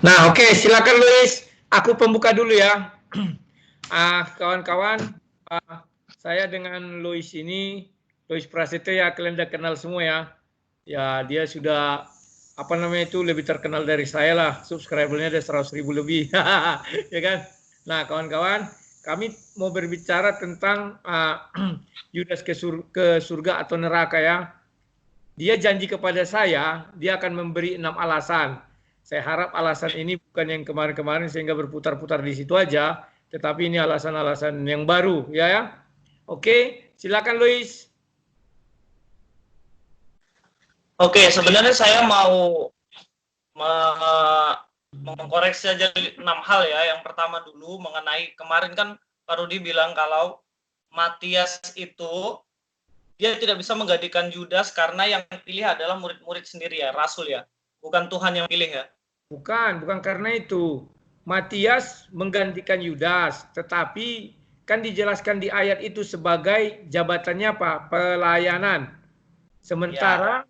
Nah, oke, silakan Luis. Aku pembuka dulu ya. Kawan-kawan, saya dengan Luis ini, Luis Prasetyo ya, kalian udah kenal semua ya. Ya, dia sudah lebih terkenal dari saya lah. Subscribernya ada 100.000 lebih. Ya kan? Nah, kawan-kawan, kami mau berbicara tentang Yudas ke surga atau neraka ya. Dia janji kepada saya, dia akan memberi 6 alasan. Saya harap alasan ini bukan yang kemarin-kemarin sehingga berputar-putar di situ aja, tetapi ini alasan-alasan yang baru, ya. Oke, silakan Luis. Oke, sebenarnya saya mau mengkoreksi aja 6 hal ya. Yang pertama dulu mengenai kemarin kan Pak Rudi bilang kalau Matias itu dia tidak bisa menggantikan Yudas karena yang pilih adalah murid-murid sendiri ya, rasul ya. Bukan Tuhan yang pilih ya. Bukan karena itu. Matias menggantikan Yudas, tetapi kan dijelaskan di ayat itu sebagai jabatannya apa? Pelayanan. Sementara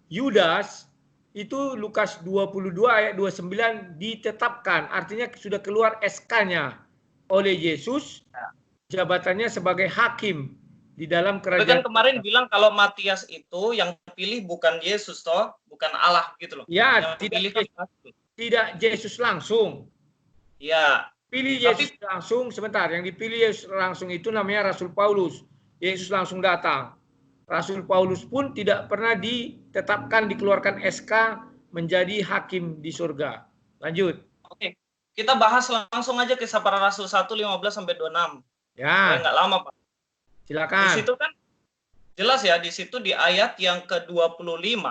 Yudas itu Lukas 22 ayat 29 ditetapkan, artinya sudah keluar SK-nya oleh Yesus, jabatannya sebagai hakim di dalam kerajaan. Tapi kan kemarin bilang kalau Matias itu yang pilih bukan Yesus toh, bukan Allah gitu loh. Ya, tidak Yesus langsung. Ya. Pilih Yesus langsung, sebentar, yang dipilih Yesus langsung itu namanya Rasul Paulus. Yesus langsung datang. Rasul Paulus pun tidak pernah ditetapkan, dikeluarkan SK menjadi hakim di surga. Lanjut. Oke, kita bahas langsung aja kisah para rasul 1:15-26. Ya. Nggak lama, Pak. Silakan. Di situ kan jelas ya, di situ di ayat yang ke-25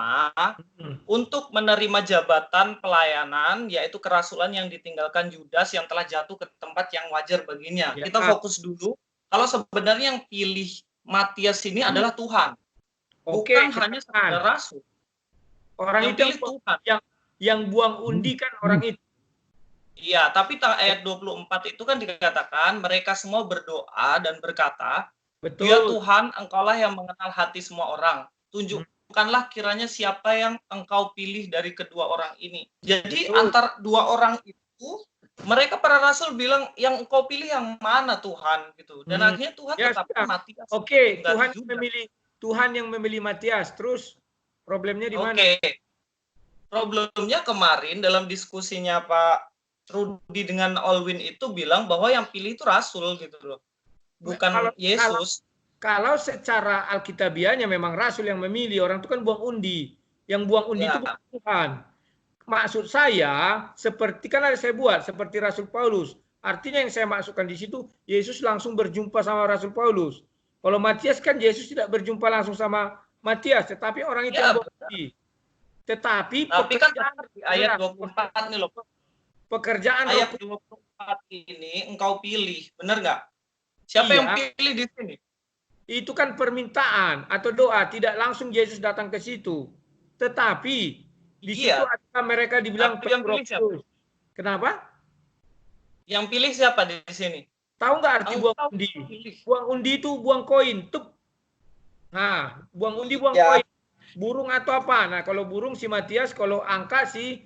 untuk menerima jabatan pelayanan yaitu kerasulan yang ditinggalkan Yudas yang telah jatuh ke tempat yang wajar baginya. Ya. Kita fokus dulu kalau sebenarnya yang pilih Matias ini adalah Tuhan. Bukan hanya sekedar rasul. Orang yang itu Tuhan. Yang buang undi kan orang itu. Iya, tapi ayat 24 itu kan dikatakan mereka semua berdoa dan berkata, betul. Ya Tuhan, Engkaulah yang mengenal hati semua orang. Tunjukkanlah kiranya siapa yang Engkau pilih dari kedua orang ini. Jadi antar dua orang itu, mereka para rasul bilang yang Engkau pilih yang mana Tuhan gitu. Dan akhirnya Tuhan tetapkan Matias. Oke, Tuhan yang memilih Matias. Terus problemnya di mana? Oke. Problemnya kemarin dalam diskusinya Pak Rudi dengan Olwin itu bilang bahwa yang pilih itu rasul gitu loh. Bukan Yesus. Kalau secara alkitabiahnya memang rasul yang memilih, orang itu kan buang undi. Yang buang undi itu bukan Tuhan. Maksud saya, seperti kan ada saya buat, seperti Rasul Paulus. Artinya yang saya masukkan di situ, Yesus langsung berjumpa sama Rasul Paulus. Kalau Matias kan Yesus tidak berjumpa langsung sama Matias, tetapi orang itu yang buang undi. Tetapi kan di ayat 24 nih loh. Pekerjaan ayat 24 ini Engkau pilih, benar nggak? Siapa yang pilih di sini? Itu kan permintaan atau doa, tidak langsung Yesus datang ke situ. Tetapi di situ ada mereka dibilang Petrus. Kenapa? Yang pilih siapa di sini? Tahu nggak arti buang undi? Buang undi itu buang koin. Tup. Nah, buang undi buang koin. Burung atau apa? Nah, kalau burung si Matias, kalau angka si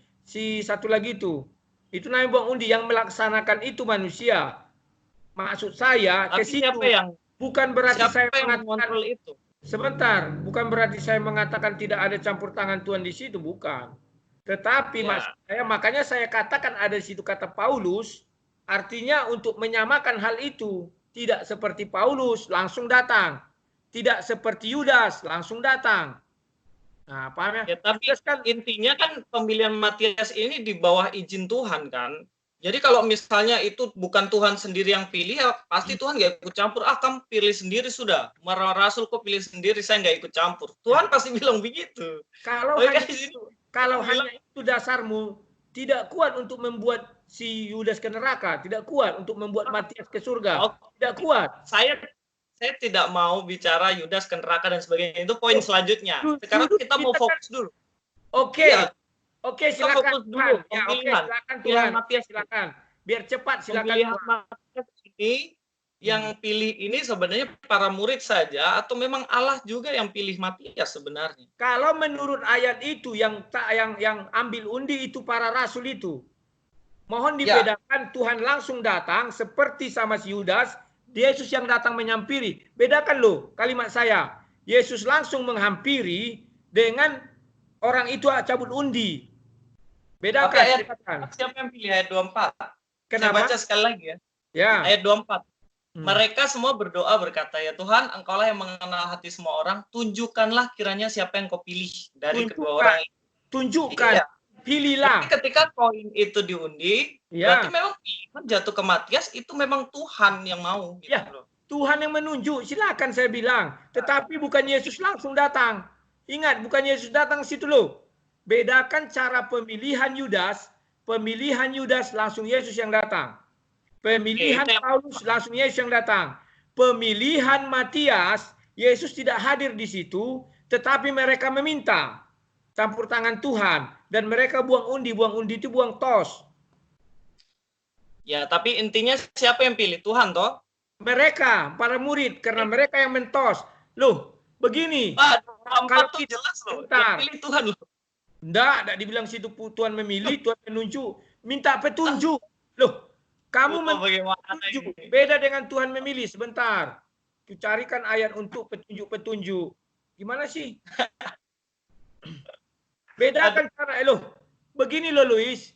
satu lagi itu. Itu namanya buang undi. Yang melaksanakan itu manusia. Maksud saya ke situ. Bukan berarti saya mengatakan itu. Sebentar, bukan berarti saya mengatakan tidak ada campur tangan Tuhan di situ, bukan. Tetapi maksud saya, makanya saya katakan ada di situ kata Paulus, artinya untuk menyamakan hal itu. Tidak seperti Paulus langsung datang, tidak seperti Yudas langsung datang. Nah, paham ya? Tapi kan intinya kan pemilihan Matias ini di bawah izin Tuhan kan. Jadi kalau misalnya itu bukan Tuhan sendiri yang pilih, ya pasti Tuhan nggak ikut campur. Kamu pilih sendiri sudah. Para rasul kok pilih sendiri, saya nggak ikut campur. Tuhan pasti bilang begitu. Kalau hanya itu dasarmu, tidak kuat untuk membuat si Yudas ke neraka, tidak kuat untuk membuat Matias ke surga, tidak kuat. Saya tidak mau bicara Yudas ke neraka dan sebagainya. Itu poin selanjutnya. Sekarang kita mau fokus dulu. Oke. Oke, silakan dulu. Ya, oke, silakan Tuhan. Matias, silakan. Biar cepat, silakan. Pemilihan Matias ini yang pilih ini sebenarnya para murid saja atau memang Allah juga yang pilih Matias sebenarnya? Kalau menurut ayat itu yang ambil undi itu para rasul itu. Mohon dibedakan, Tuhan langsung datang seperti sama si Yudas, Yesus yang datang menyampiri. Bedakan loh kalimat saya. Yesus langsung menghampiri dengan orang itu cabut undi. Bedakan. Tapi ayat siapa yang pilih ayat 24? Kenapa? Saya baca sekali lagi ya. Ayat 24. Mereka semua berdoa berkata, ya Tuhan, Engkaulah yang mengenal hati semua orang, tunjukkanlah kiranya siapa yang Kau pilih dari kedua orang itu. Tunjukkan, iya. Pilihlah. Tapi ketika koin itu diundi, berarti memang jatuh ke Matias, itu memang Tuhan yang mau. Gitu loh. Tuhan yang menunjuk, silakan saya bilang. Tetapi bukan Yesus langsung datang. Ingat, bukan Yesus datang situ loh. Bedakan cara pemilihan Yudas langsung Yesus yang datang. Pemilihan Paulus langsung Yesus yang datang. Pemilihan Matias, Yesus tidak hadir di situ, tetapi mereka meminta campur tangan Tuhan dan mereka buang undi itu buang tos. Ya, tapi intinya siapa yang pilih? Tuhan toh? Mereka, para murid, karena mereka yang mentos. Loh, begini. Kalau itu jelas loh, yang pilih Tuhan loh. Enggak dibilang situ Tuhan memilih, Tuhan menunjuk. Minta petunjuk. Loh, kamu petunjuk. Beda dengan Tuhan memilih. Sebentar. Ku carikan ayat untuk petunjuk-petunjuk. Gimana sih? Bedakan cara. Loh, begini loh Luis.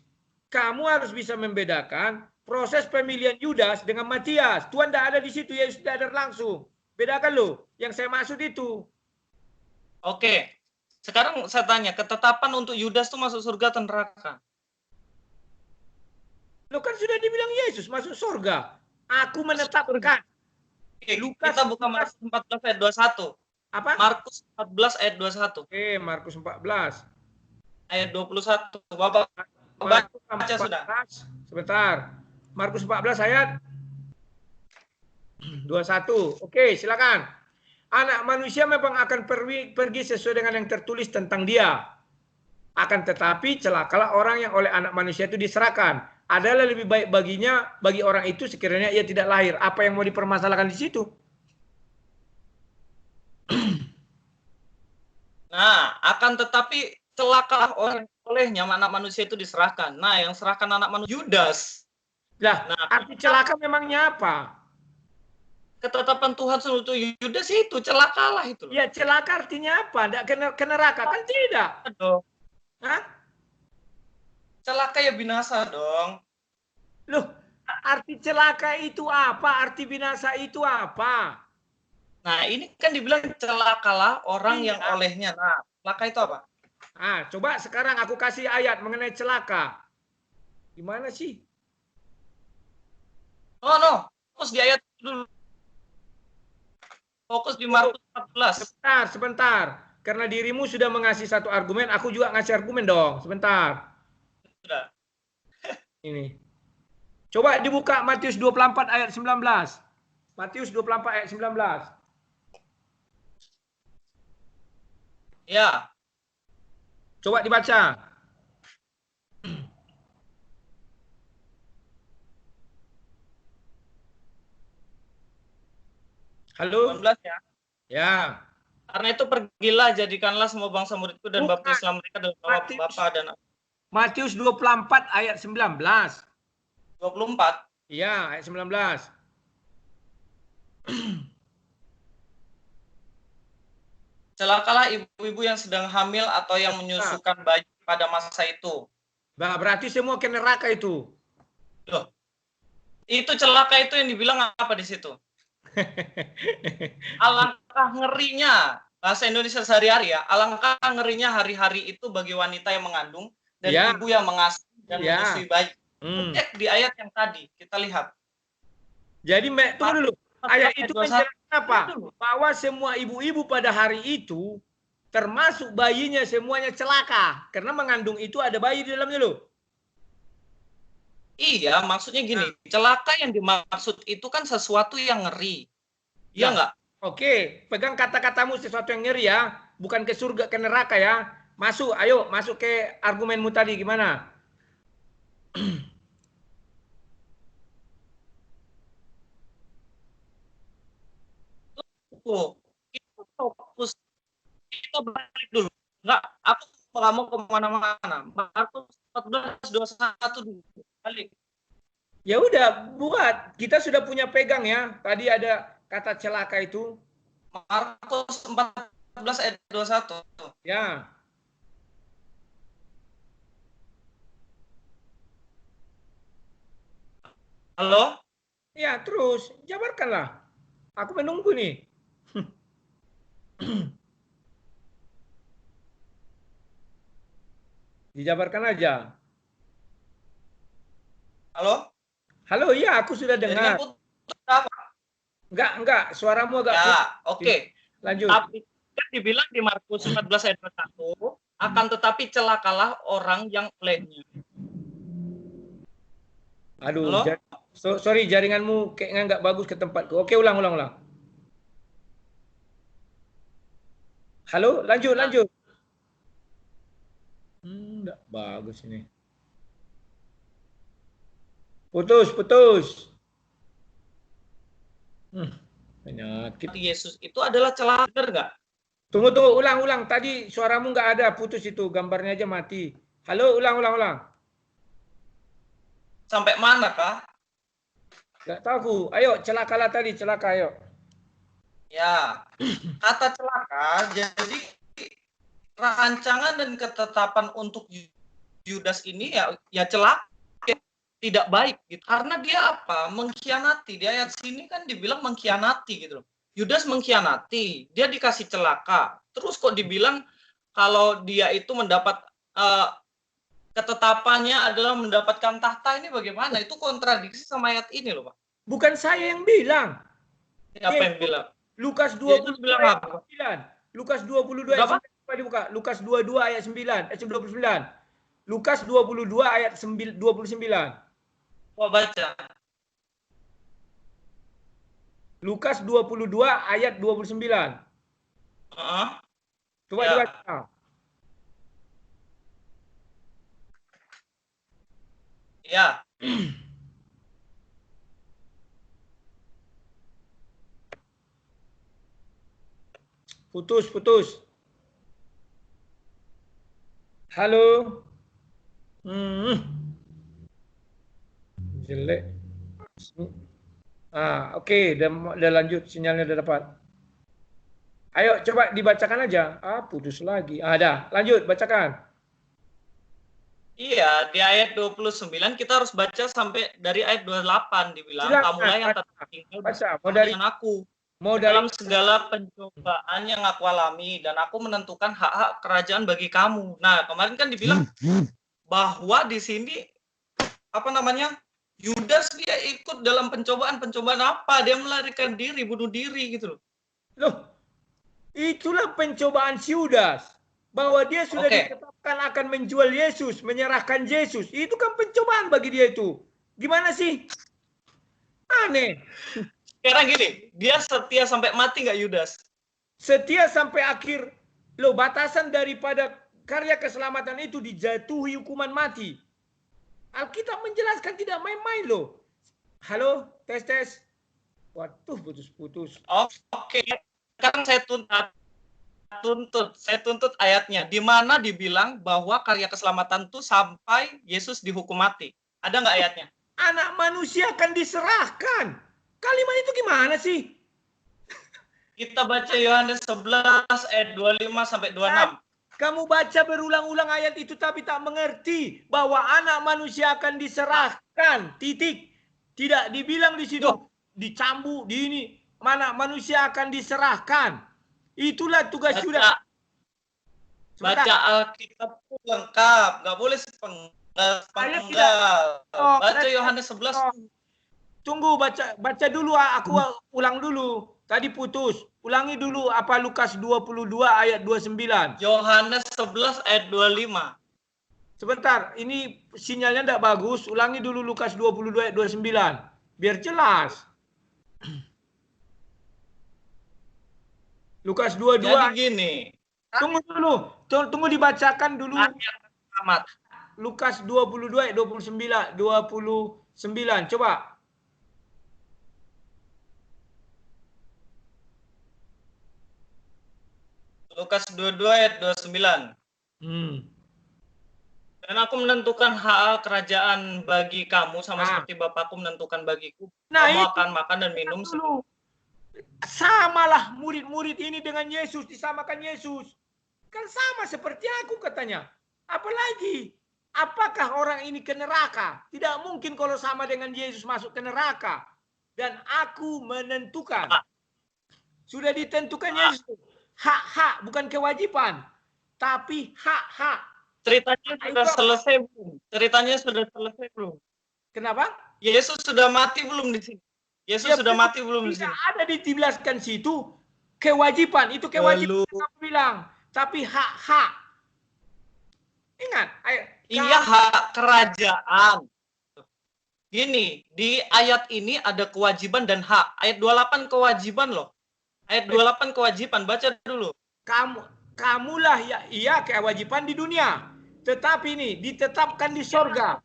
Kamu harus bisa membedakan proses pemilihan Yudas dengan Matias. Tuhan tidak ada di situ. Yesus tidak ada langsung. Bedakan loh. Yang saya maksud itu. Oke. Sekarang saya tanya, ketetapan untuk Yudas itu masuk surga atau neraka? Loh kan sudah dibilang Yesus masuk surga. Aku menetapkan. Lukas, kita buka Markus 14 ayat 21. Apa? Markus 14 ayat 21. Oke, Markus 14. Ayat 21. Bapak baca sudah. Sebentar. Markus 14 ayat 21. Oke, silakan. Anak manusia memang akan pergi sesuai dengan yang tertulis tentang dia. Akan tetapi celakalah orang yang oleh anak manusia itu diserahkan. Adalah lebih baik bagi orang itu sekiranya ia tidak lahir. Apa yang mau dipermasalahkan di situ? Nah, akan tetapi celakalah orang olehnya anak manusia itu diserahkan. Nah, yang serahkan anak manusia Yudas. Lah, arti celaka memangnya apa? Ketetapan Tuhan untuk Yudas itu celakalah itu. Ya, celaka artinya apa? Tidak ke neraka kan tidak? Dong. Hah? Celaka ya binasa dong. Loh, arti celaka itu apa? Arti binasa itu apa? Nah, ini kan dibilang celakalah orang yang olehnya. Nah, celaka itu apa? Coba sekarang aku kasih ayat mengenai celaka. Gimana sih? No. Fokus di ayat dulu. Fokus di Markus 14. Sebentar. Karena dirimu sudah mengasih satu argumen, aku juga ngasih argumen dong. Sebentar. Sudah. Ini. Coba dibuka Matius 24 ayat 19. Matius 24 ayat 19. Ya. Coba dibaca. Halo? 19 ya. Ya. Karena itu pergilah, jadikanlah semua bangsa muridku dan baptislah mereka dalam nama Bapa dan Matius 24 ayat 19. 24. Iya, ayat 19. Celakalah ibu-ibu yang sedang hamil atau yang menyusukan bayi pada masa itu. Bah, berarti semua ke neraka itu. Loh. Itu celaka itu yang dibilang apa di situ? Alangkah ngerinya, bahasa Indonesia sehari-hari ya, alangkah ngerinya hari-hari itu bagi wanita yang mengandung dan ibu yang mengasuh dan menyusui bayi. Cek di ayat yang tadi, kita lihat. Jadi, tunggu dulu. Ayat itu menjelaskan apa? Bahwa semua ibu-ibu pada hari itu, termasuk bayinya semuanya celaka. Karena mengandung itu ada bayi di dalamnya loh. Iya, maksudnya gini, celaka yang dimaksud itu kan sesuatu yang ngeri. Iya nggak? Oke, pegang kata-katamu sesuatu yang ngeri ya. Bukan ke surga, ke neraka ya. Masuk, ayo masuk ke argumenmu tadi, gimana? Kita fokus, kita balik dulu. Enggak, aku nggak mau kemana-mana. Markus 14:21 dulu. Balik. Ya udah, buat. Kita sudah punya pegang ya. Tadi ada kata celaka itu. Markus 14:21. Ya. Halo? Ya, terus jabarkanlah. Aku menunggu nih. Dijabarkan aja. Halo? Halo, iya aku sudah Jaringan dengar. putus apa? Enggak, suaramu agak Ya, putus. oke. Lanjut. Tapi kan dibilang di Markus 14:21, akan tetapi celakalah orang yang olehnya. Aduh, Halo? sorry jaringanmu kayaknya nggak bagus ke tempatku. Oke, ulang. Halo, lanjut. Nggak bagus ini. Putus. Penyakit. Yesus itu adalah celaka, nggak? Tunggu, ulang. Tadi suaramu nggak ada, putus itu, gambarnya aja mati. Halo, ulang. Sampai mana, Kak? Nggak tahu. Ayo, celakalah tadi, celaka, ayo. Ya, kata celaka, jadi rancangan dan ketetapan untuk Yudas ini ya celaka, tidak baik gitu. Karena dia apa? Mengkhianati. Di ayat sini kan dibilang mengkhianati gitu loh. Yudas mengkhianati, dia dikasih celaka. Terus kok dibilang kalau dia itu mendapat ketetapannya adalah mendapatkan tahta, ini bagaimana? Itu kontradiksi sama ayat ini loh, Pak. Bukan saya yang bilang. Siapa yang bilang? Lukas Yesus 22 bilang ayat apa? 9. Lukas 22 ayat 9. Coba dibuka. Lukas 22 ayat 9. 29. Lukas 22 ayat 29. Coba baca. Lukas 22 ayat 29. Coba ya. dibaca. Ya. Putus. Halo. Jelek. Oke, udah lanjut, sinyalnya udah dapat. Ayo coba dibacakan aja. Putus lagi. Dah, lanjut bacakan. Iya, di ayat 29 kita harus baca sampai dari ayat 28 dibilang, Silakan, kamulah yang tertinggal bersama dengan aku. Dalam segala pencobaan yang aku alami, dan aku menentukan hak-hak kerajaan bagi kamu. Nah, kemarin kan dibilang bahwa di sini apa namanya? Yudas dia ikut dalam pencobaan apa? Dia melarikan diri, bunuh diri gitu loh. Loh, itulah pencobaan si Yudas. Bahwa dia sudah ditetapkan akan menjual Yesus, menyerahkan Yesus. Itu kan pencobaan bagi dia itu. Gimana sih? Aneh. Sekarang gini, dia setia sampai mati nggak Yudas? Setia sampai akhir. Loh, batasan daripada karya keselamatan itu dijatuhi hukuman mati. Alkitab menjelaskan tidak main-main loh. Halo, tes. Waduh, putus. Oke. Sekarang saya tuntut ayatnya, di mana dibilang bahwa karya keselamatan itu sampai Yesus dihukum mati. Ada nggak ayatnya? Anak manusia akan diserahkan. Kalimat itu gimana sih? Kita baca Yohanes 11 ayat 25 sampai 26. Kamu baca berulang-ulang ayat itu tapi tak mengerti bahwa anak manusia akan diserahkan. Titik. Tidak dibilang di situ dicambuk di ini. Mana manusia akan diserahkan. Itulah tugas Yudas. Baca Alkitab lengkap, nggak boleh sepenggal. Baca Yohanes 11. Tunggu, baca dulu, aku ulang dulu. Tadi putus. Ulangi dulu apa Lukas 22 ayat 29. Yohanes 11 ayat 25. Sebentar, ini sinyalnya tidak bagus. Ulangi dulu Lukas 22 ayat 29. Biar jelas. Lukas 22. Jadi gini. Tunggu dulu. Tunggu dibacakan dulu. Lukas 22 ayat 29. Coba. Lukas 22 ayat 29. Dan aku menentukan hak kerajaan bagi kamu sama seperti Bapakku menentukan bagiku. Kamu akan makan dan minum dulu. Samalah murid-murid ini dengan Yesus, disamakan Yesus. Kan sama seperti aku katanya. Apalagi, apakah orang ini ke neraka? Tidak mungkin kalau sama dengan Yesus masuk ke neraka. Dan aku menentukan. Sudah ditentukan Yesus. Hak-hak, bukan kewajiban. Tapi hak-hak. Ceritanya sudah selesai belum? Ceritanya sudah selesai belum? Kenapa? Yesus sudah mati belum di sini? Yesus sudah mati belum di sini? Tidak ada dijelaskan situ kewajiban. Itu kewajiban yang bilang. Tapi hak-hak. Ingat. Iya, hak kerajaan. Gini, di ayat ini ada kewajiban dan hak. Ayat 28 kewajiban loh. Ayat 28 kewajiban. Baca dulu. Kamulah ya, iya kewajiban di dunia. Tetapi ini ditetapkan di sorga.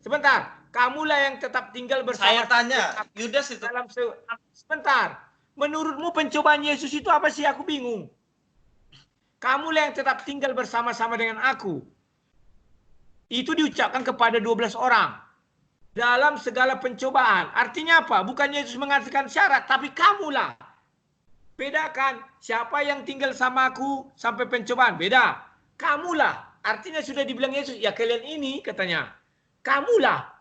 Sebentar, kamulah yang tetap tinggal bersama. Saya tanya, Yudas itu. Sebentar, menurutmu pencobaan Yesus itu apa sih? Aku bingung. Kamulah yang tetap tinggal bersama-sama dengan aku. Itu diucapkan kepada 12 orang. Dalam segala pencobaan. Artinya apa? Bukan Yesus mengatakan syarat, tapi kamulah. Bedakan, siapa yang tinggal sama aku sampai pencobaan? Beda. Kamulah. Artinya sudah dibilang Yesus, ya kalian ini katanya. Kamulah.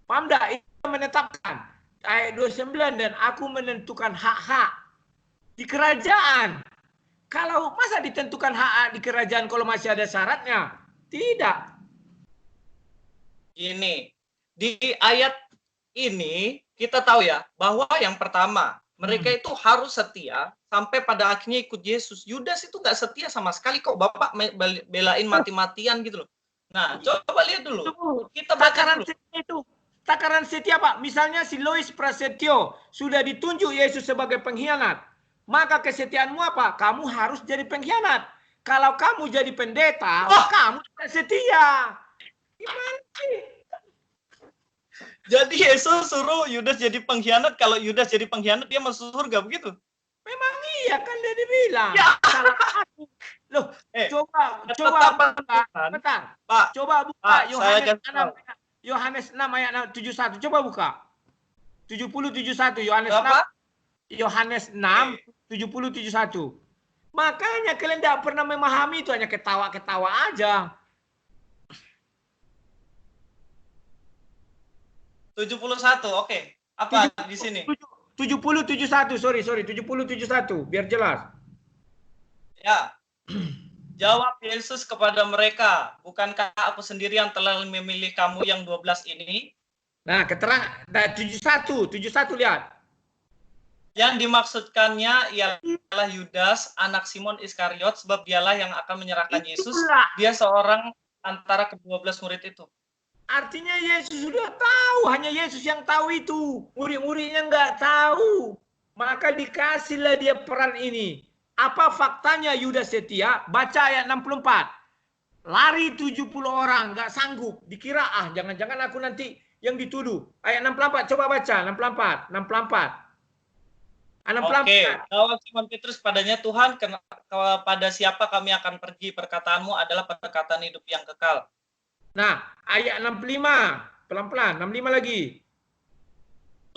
Paham tak? Itu menetapkan. Ayat 29, dan aku menentukan hak-hak di kerajaan. Kalau masa ditentukan hak-hak di kerajaan kalau masih ada syaratnya? Tidak. Ini, di ayat ini kita tahu ya, bahwa yang pertama, mereka itu harus setia sampai pada akhirnya ikut Yesus. Yudas itu nggak setia sama sekali kok. Bapak belain mati-matian gitu loh. Nah, coba lihat dulu. Kita baca dulu. Itu takaran setia, Pak. Misalnya si Lois Prasetyo sudah ditunjuk Yesus sebagai pengkhianat. Maka kesetiaanmu apa? Kamu harus jadi pengkhianat. Kalau kamu jadi pendeta, kamu tidak setia. Gimana sih? Jadi Yesus suruh Yudas jadi pengkhianat. Kalau Yudas jadi pengkhianat, dia masuk surga, begitu? Memang iya kan dia dibilang. Ya. Salah aku. Loh, coba bentar. Pak, coba buka Yohanes 6 ayat 71. Coba buka. 70-71 Yohanes 6. Yohanes 6 70-71. Makanya kalian tidak pernah memahami itu, hanya ketawa-ketawa aja. 71, oke. Apa di sini? 70-71, sorry, 70-71, biar jelas. Ya. Jawab Yesus kepada mereka, bukankah aku sendiri yang telah memilih kamu yang 12 ini? Nah, keterangan 71 lihat. Yang dimaksudkannya ialah Yudas, anak Simon Iskariot, sebab dialah yang akan menyerahkan Yesus. Dia seorang antara ke-12 murid itu. Artinya Yesus sudah tahu, hanya Yesus yang tahu itu. Murid-muridnya nggak tahu. Maka dikasihlah dia peran ini. Apa faktanya Yudas setia? Baca ayat 64. Lari 70 orang, nggak sanggup. Dikira, jangan-jangan aku nanti yang dituduh. Ayat 64, coba baca, 64. Oke, jawab Simon Petrus padanya, Tuhan, kepada siapa kami akan pergi? Perkataanmu adalah perkataan hidup yang kekal. Nah, ayat 65, pelan-pelan, 65 lagi.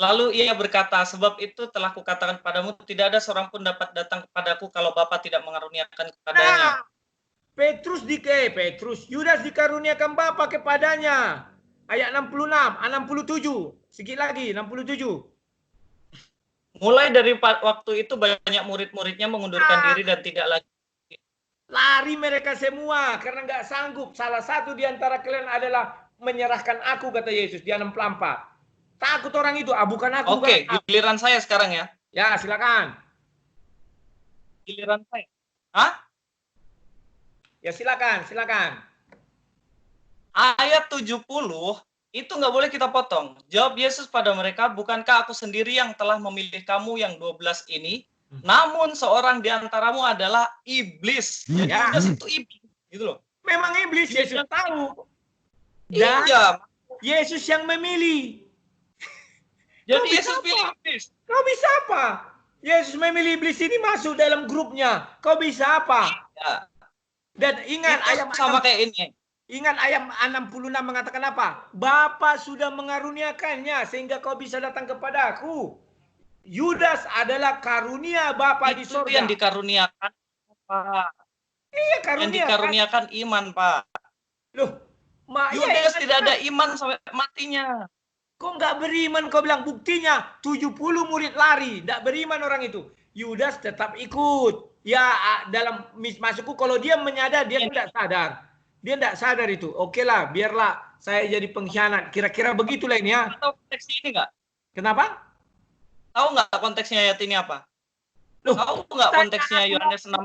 Lalu ia berkata, sebab itu telah kukatakan padamu, tidak ada seorang pun dapat datang kepadaku kalau Bapa tidak mengaruniakan kepadanya. Nah, Yudas dikaruniakan Bapa kepadanya. Ayat 66, 67, sedikit lagi, 67. Mulai dari waktu itu banyak murid-muridnya mengundurkan diri dan tidak lagi. Lari mereka semua karena nggak sanggup. Salah satu di antara kalian adalah menyerahkan aku, kata Yesus. Dia 64. Takut orang itu. Bukan aku. Oke, giliran saya sekarang ya. Ya, silakan. Giliran saya. Hah? Ya, silakan. Ayat 70 itu nggak boleh kita potong. Jawab Yesus pada mereka, bukankah aku sendiri yang telah memilih kamu yang 12 ini? Namun seorang di antaramu adalah iblis. Jadi Yudas itu iblis, gitu loh. Memang iblis, Yesus tahu. Iya. Yesus yang memilih. Jadi Yesus pilih iblis. Kau bisa apa? Yesus memilih iblis ini masuk dalam grupnya. Kau bisa apa? Ya. Dan ingat Itu ayat sama kayak ini. Ingat ayat 66 mengatakan apa? Bapa sudah mengaruniakannya sehingga kau bisa datang kepada aku. Yudas adalah karunia Bapa di Itu surga. yang dikaruniakan, Pak. Iya, Yang karunia. dikaruniakan iman, Pak. Loh, Yudas tidak ada iman sampai matinya. Kok nggak beriman? Kau bilang buktinya 70 murid lari. Nggak beriman orang itu. Yudas tetap ikut. Ya, dalam masukku kalau dia menyadar, dia tidak sadar. Dia tidak sadar itu. Oke lah, biarlah saya jadi pengkhianat. Kira-kira begitulah ini ya. Tahu konteksnya ini nggak? Kenapa? Tahu nggak konteksnya ayat ini apa? Loh, tahu nggak konteksnya Yohanes 6?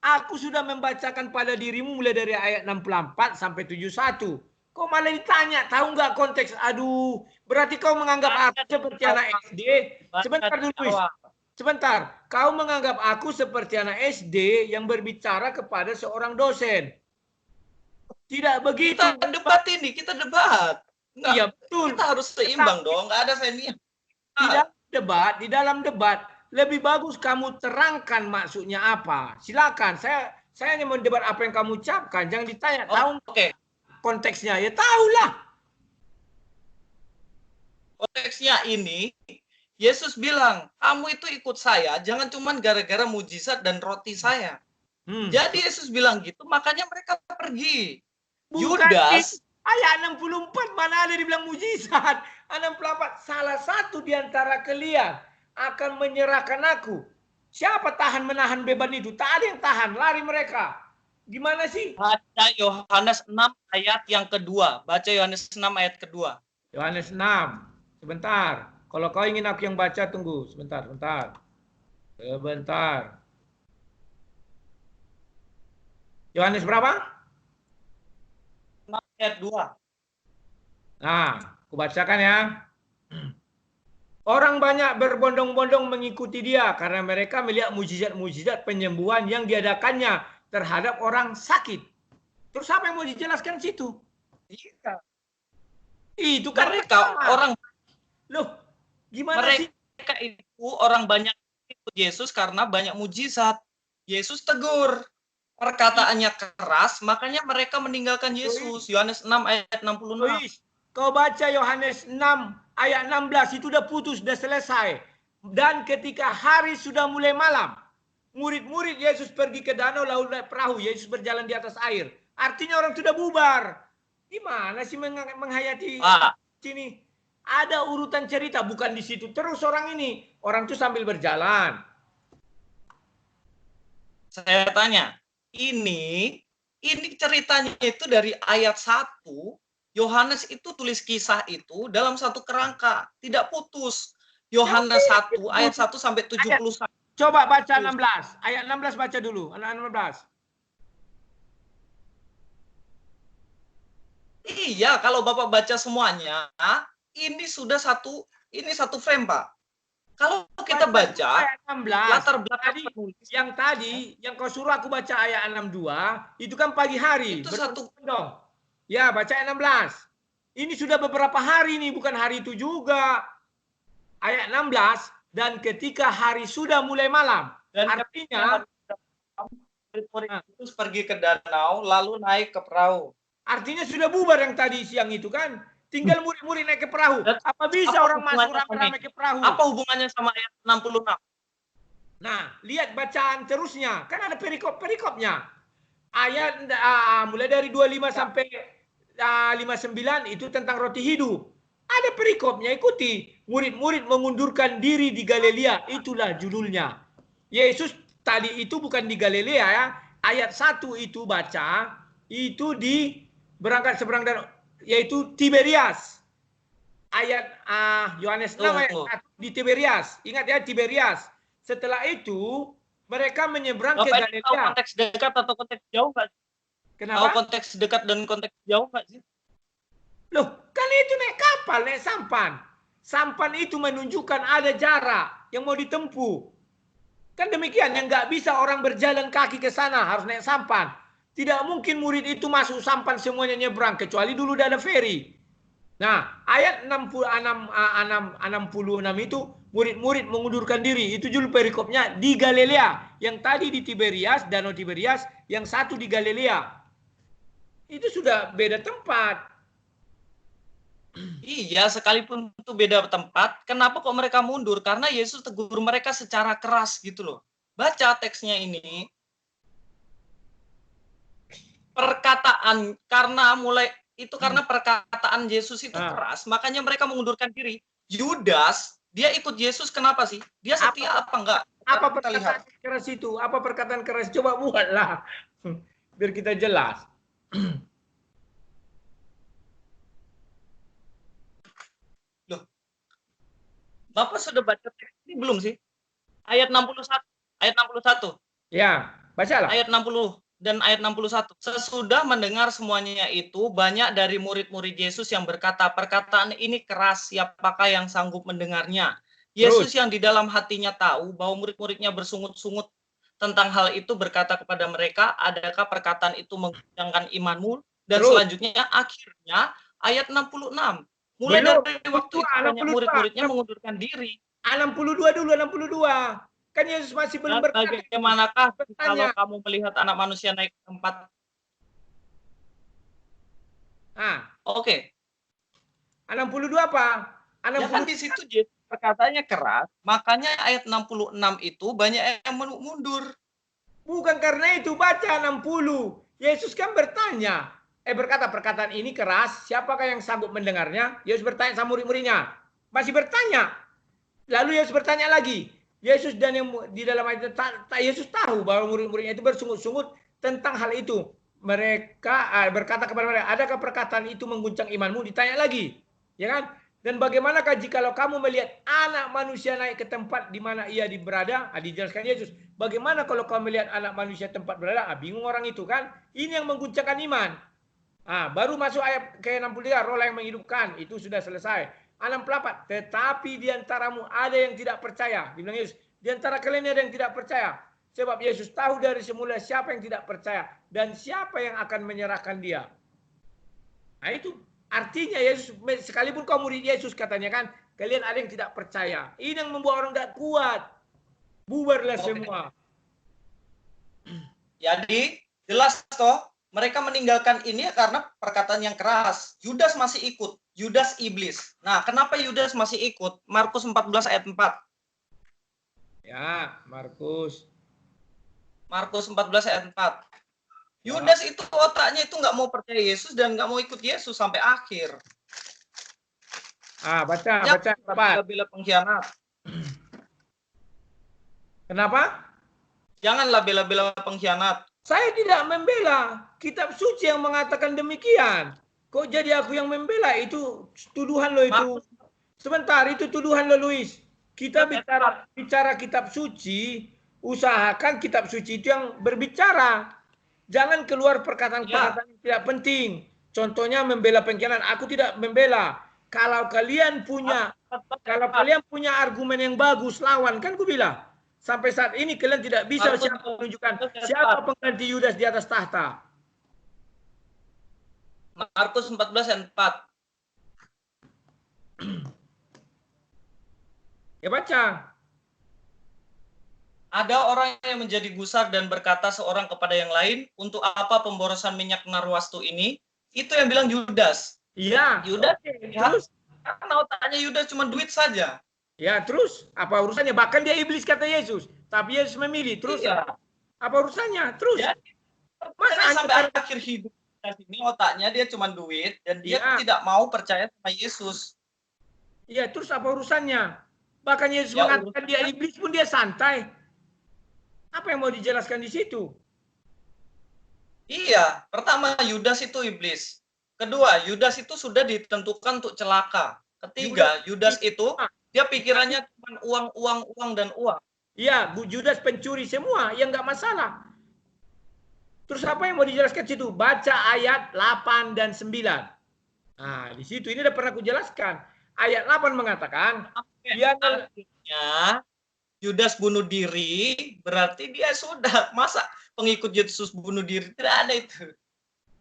Aku sudah membacakan pada dirimu mulai dari ayat 64 sampai 71. Kau malah ditanya, tahu nggak konteks? Aduh, berarti kau menganggap aku seperti anak SD. Sebentar dulu, sebentar. Kau menganggap aku seperti anak SD yang berbicara kepada seorang dosen. Tidak begitu. Kita debat ini, kita debat. Iya, betul. Kita harus seimbang dong, nggak ada senior. Di dalam debat, lebih bagus kamu terangkan maksudnya apa. Silakan, saya hanya mendebat apa yang kamu ucapkan. Jangan ditanya, tahu konteksnya? Ya tahulah. Konteksnya ini, Yesus bilang, kamu itu ikut saya, jangan cuma gara-gara mujizat dan roti saya. Jadi Yesus bilang gitu, makanya mereka pergi. Yudas, ayat 64 mana ada dibilang mujizat? 64, salah satu di antara kalian akan menyerahkan aku. Siapa tahan menahan beban itu? Tak ada yang tahan, lari mereka. Gimana sih? Baca Yohanes 6 ayat yang kedua. Baca Yohanes 6 ayat kedua. Yohanes 6. Sebentar. Kalau kau ingin aku yang baca, tunggu. Sebentar. Yohanes berapa? 6 ayat 2. Nah, aku bacakan ya. Orang banyak berbondong-bondong mengikuti dia karena mereka melihat mujizat-mujizat penyembuhan yang diadakannya terhadap orang sakit. Terus apa yang mau dijelaskan situ? Iya. Itu kan mereka orang. Loh, gimana mereka sih? Mereka itu orang banyak ikut Yesus karena banyak mujizat. Yesus tegur. Perkataannya keras, makanya mereka meninggalkan Yesus. Yohanes 6 ayat 66. Kau baca Yohanes 6 ayat 16, itu udah putus, udah selesai. Dan ketika hari sudah mulai malam, murid-murid Yesus pergi ke danau lalu naik perahu. Yesus berjalan di atas air. Artinya orang sudah bubar. Gimana sih menghayati sini? Ada urutan cerita, bukan di situ terus orang ini. Orang itu sambil berjalan. Saya tanya, ini ceritanya itu dari ayat 1. Yohanes itu tulis kisah itu dalam satu kerangka, tidak putus. Yohanes 1 ayat 1 sampai 71. Coba baca 16. Ayat 16 baca dulu. Ayat 16. Iya, kalau Bapak baca semuanya, ini sudah satu frame, Pak. Kalau kita baca ayat 16, latar belakang penulis yang kau suruh aku baca ayat 62, itu kan pagi hari. Itu satu dong. Ya, baca ayat 16. Ini sudah beberapa hari nih, bukan hari itu juga. Ayat 16, dan ketika hari sudah mulai malam. Dan artinya terus pergi ke danau, lalu naik ke perahu. Artinya sudah bubar yang tadi siang itu kan. Tinggal murid-murid naik ke perahu. Apa bisa orang masuk ramai-ramai ke perahu? Apa hubungannya sama ayat 66? Nah, lihat bacaan terusnya. Kan ada perikopnya. Ayat mulai dari 25 sampai 59 itu tentang roti hidup. Ada perikopnya, ikuti. Murid-murid mengundurkan diri di Galilea. Itulah judulnya. Yesus tadi itu bukan di Galilea ya. Ayat 1 itu baca, itu di berangkat seberang danau, yaitu Tiberias. Ayat Yohanes 6 ayat 1 di Tiberias. Ingat ya, Tiberias. Setelah itu mereka menyeberang ke Galilea. Tahu konteks dekat atau konteks jauh nggak? Kenapa? Tahu konteks dekat dan konteks jauh nggak sih? Loh, kan itu naik kapal, naik sampan. Sampan itu menunjukkan ada jarak yang mau ditempuh. Kan demikian, yang nggak bisa orang berjalan kaki ke sana, harus naik sampan. Tidak mungkin murid itu masuk sampan semuanya nyebrang, kecuali dulu udah ada ferry. Nah, ayat 66 itu murid-murid mengundurkan diri. Itu judul perikopnya di Galilea. Yang tadi di Tiberias, Danau Tiberias, yang satu di Galilea. Itu sudah beda tempat. Iya, sekalipun itu beda tempat, kenapa kok mereka mundur? Karena Yesus tegur mereka secara keras gitu loh. Baca teksnya ini. Perkataan karena perkataan Yesus itu keras, makanya mereka mengundurkan diri. Yudas, dia ikut Yesus kenapa sih? Dia setia apa enggak? Apa perkataan keras itu? Apa perkataan keras? Coba buatlah. Biar kita jelas. Loh. Bapak sudah baca teks ini belum sih? Ayat 61. Ayat 61. Ya, bacalah. Ayat 60 dan ayat 61. Sesudah mendengar semuanya itu, banyak dari murid-murid Yesus yang berkata, perkataan ini keras, siapakah yang sanggup mendengarnya? Yesus yang di dalam hatinya tahu bahwa murid-muridnya bersungut-sungut tentang hal itu berkata kepada mereka, adakah perkataan itu mengguncangkan imanmu? Dan selanjutnya akhirnya ayat 66. Mulai dari waktu itu banyak murid-muridnya mengundurkan diri. 62 dulu, 62. Kan Yesus masih belum berkata. Bagaimanakah kalau kamu melihat anak manusia naik ke tempat? Oke. 62 apa? 60. Ya kan di situ perkataannya keras, makanya ayat 66 itu banyak yang mundur. Bukan karena itu, baca 60. Yesus kan bertanya, berkata perkataan ini keras, siapakah yang sanggup mendengarnya? Yesus bertanya sama murid-muridnya. Masih bertanya. Lalu Yesus bertanya lagi. Yesus dan yang di dalam ayat itu, Yesus tahu bahwa murid-muridnya itu bersungut-sungut tentang hal itu. Mereka berkata kepada mereka, adakah perkataan itu mengguncang imanmu? Ditanya lagi, ya kan? Dan bagaimanakah jikalau kamu melihat anak manusia naik ke tempat di mana ia berada? Dijelaskan Yesus. Bagaimana kalau kamu melihat anak manusia tempat berada? Bingung orang itu kan? Ini yang mengguncangkan iman. Baru masuk ayat ke-63, roh yang menghidupkan. Itu sudah selesai. 64, tetapi di antaramu ada yang tidak percaya. Dibilang Yesus, di antara kalian ada yang tidak percaya. Sebab Yesus tahu dari semula siapa yang tidak percaya dan siapa yang akan menyerahkan dia. Itu artinya Yesus, sekalipun kau murid Yesus katanya kan, kalian ada yang tidak percaya. Ini yang membuat orang tidak kuat. Bubarlah semua. Jadi jelas toh, mereka meninggalkan ini karena perkataan yang keras. Yudas masih ikut. Yudas iblis. Nah, kenapa Yudas masih ikut? Markus 14 ayat 4. Ya, Markus 14 ayat 4. Yudas itu otaknya itu nggak mau percaya Yesus dan nggak mau ikut Yesus sampai akhir. Baca. Bela pengkhianat. Kenapa? Janganlah bela-bela pengkhianat. Saya tidak membela. Kitab suci yang mengatakan demikian. Kok jadi aku yang membela? Itu tuduhan lo itu. Sebentar, itu tuduhan lo, Luis. Kita bicara kitab suci, usahakan kitab suci itu yang berbicara. Jangan keluar perkataan-perkataan yang tidak penting. Contohnya membela pengkhianat. Aku tidak membela. Kalau kalian punya argumen yang bagus, lawan. Kan aku bilang. Sampai saat ini kalian tidak bisa menunjukkan siapa pengganti Yudas di atas tahta. Markus 14 ayat 4. Ya baca. Ada orang yang menjadi gusar dan berkata seorang kepada yang lain, untuk apa pemborosan minyak narwastu ini? Itu yang bilang Yudas. Iya. Yudas. Terus karena otaknya Yudas cuma duit saja. Ya, terus apa urusannya? Bahkan dia iblis kata Yesus, tapi Yesus memilih. Terus apa urusannya? Terus ya, sampai akhir hidup ini otaknya dia cuma duit dan dia tidak mau percaya sama Yesus. Iya, terus apa urusannya? Bahkan Yesus mengatakan dia iblis pun dia santai. Apa yang mau dijelaskan di situ? Iya, pertama Yudas itu iblis. Kedua, Yudas itu sudah ditentukan untuk celaka. Ketiga, Yudas itu dia pikirannya cuma uang dan uang. Iya, Yudas pencuri semua, yang nggak masalah. Terus apa yang mau dijelaskan situ? Baca ayat 8 dan 9. Nah, di situ ini udah pernah aku jelaskan. Ayat 8 mengatakan, Yudas bunuh diri, berarti dia sudah. Masa pengikut Yesus bunuh diri? Tidak ada itu.